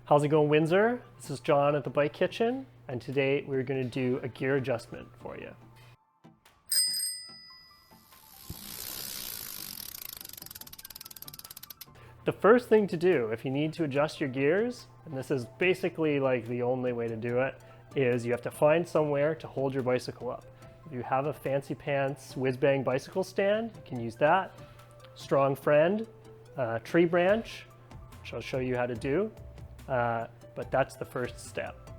How's it going, Windsor? This is John at the Bike Kitchen, and today we're going to do a gear adjustment for you. The first thing to do if you need to adjust your gears, and this is basically like the only way to do it, is you have to find somewhere to hold your bicycle up. If you have a fancy pants whiz-bang bicycle stand, you can use that. Strong friend, tree branch, which I'll show you how to do. But that's the first step.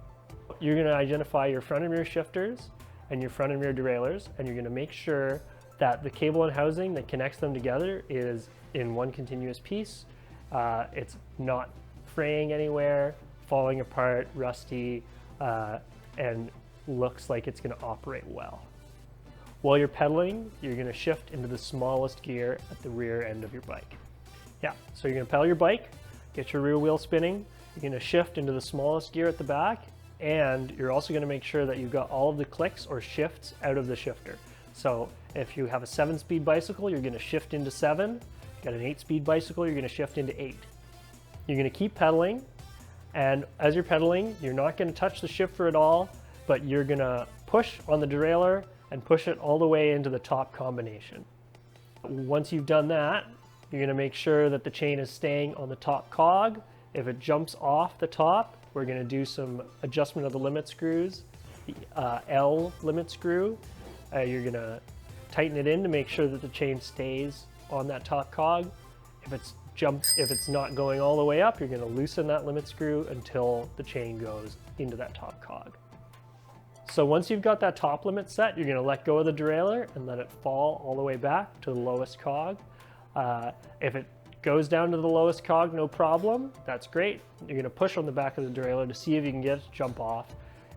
You're going to identify your front and rear shifters and your front and rear derailleurs, and you're going to make sure that the cable and housing that connects them together is in one continuous piece. It's not fraying anywhere, falling apart, rusty, and looks like it's going to operate well. While you're pedaling, you're going to shift into the smallest gear at the rear end of your bike. Yeah, so you're going to pedal your bike, get your rear wheel spinning. You're going to shift into the smallest gear at the back, and you're also going to make sure that you've got all of the clicks or shifts out of the shifter. So if you have a 7-speed bicycle, you're going to shift into 7. If you've got an 8-speed bicycle, you're going to shift into 8. You're going to keep pedaling, and as you're pedaling, you're not going to touch the shifter at all, but you're going to push on the derailleur and push it all the way into the top combination. Once you've done that, you're going to make sure that the chain is staying on the top cog. If it jumps off the top, we're going to do some adjustment of the limit screws. The L limit screw, you're going to tighten it in to make sure that the chain stays on that top cog. If it's not going all the way up, you're going to loosen that limit screw until the chain goes into that top cog. So once you've got that top limit set, you're going to let go of the derailleur and let it fall all the way back to the lowest cog. If it goes down to the lowest cog, no problem, that's great. You're going to push on the back of the derailleur to see if you can get it to jump off.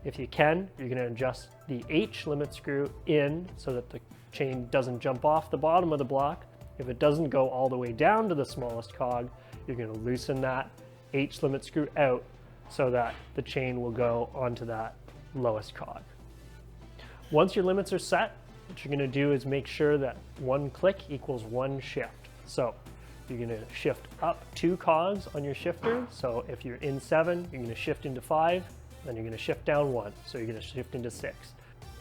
If you can, you're going to adjust the H limit screw in so that the chain doesn't jump off the bottom of the block. If it doesn't go all the way down to the smallest cog, you're going to loosen that H limit screw out so that the chain will go onto that lowest cog. Once your limits are set, what you're going to do is make sure that one click equals one shift. So you're going to shift up 2 cogs on your shifter. So if you're in 7, you're going to shift into 5, then you're going to shift down 1. So you're going to shift into 6.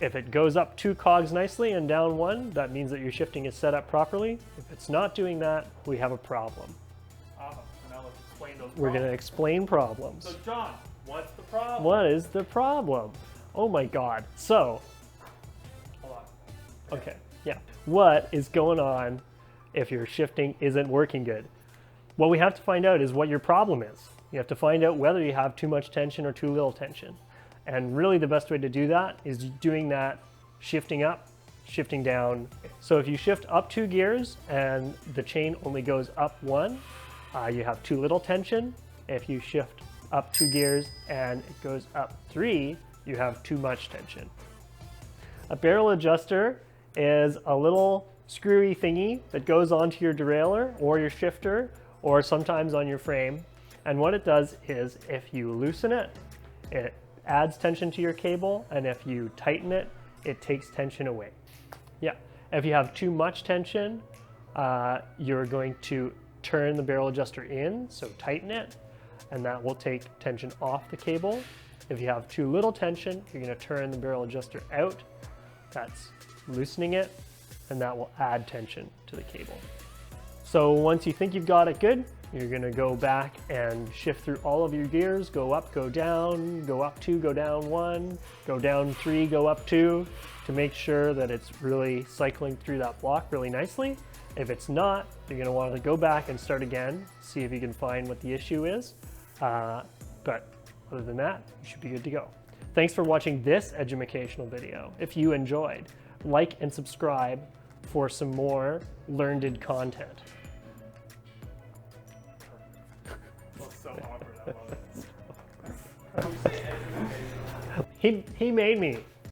If it goes up 2 cogs nicely and down 1, that means that your shifting is set up properly. If it's not doing that, we have a problem. Awesome. So now let's explain those problems. We're going to explain problems. So John, what's the problem? What is the problem? Oh my God. So, Hold on. okay, yeah. What is going on if your shifting isn't working good? What we have to find out is what your problem is. You have to find out whether you have too much tension or too little tension. And really the best way to do that is doing that shifting up, shifting down. So if you shift up 2 gears and the chain only goes up 1, you have too little tension. If you shift up 2 gears and it goes up 3, you have too much tension. A barrel adjuster is a little screwy thingy that goes onto your derailleur or your shifter or sometimes on your frame. And what it does is if you loosen it, it adds tension to your cable, and if you tighten it, it takes tension away. Yeah, if you have too much tension, you're going to turn the barrel adjuster in, so tighten it, and that will take tension off the cable. If you have too little tension, you're going to turn the barrel adjuster out. That's loosening it, and that will add tension to the cable. So once you think you've got it good, you're going to go back and shift through all of your gears, go up, go down, go up 2, go down 1, go down 3, go up 2, to make sure that it's really cycling through that block really nicely. If it's not, you're going to want to go back and start again, see if you can find what the issue is. But other than that, you should be good to go. Thanks for watching this educational video. If you enjoyed, like and subscribe for some more learned content. So awkward, I love it. He made me.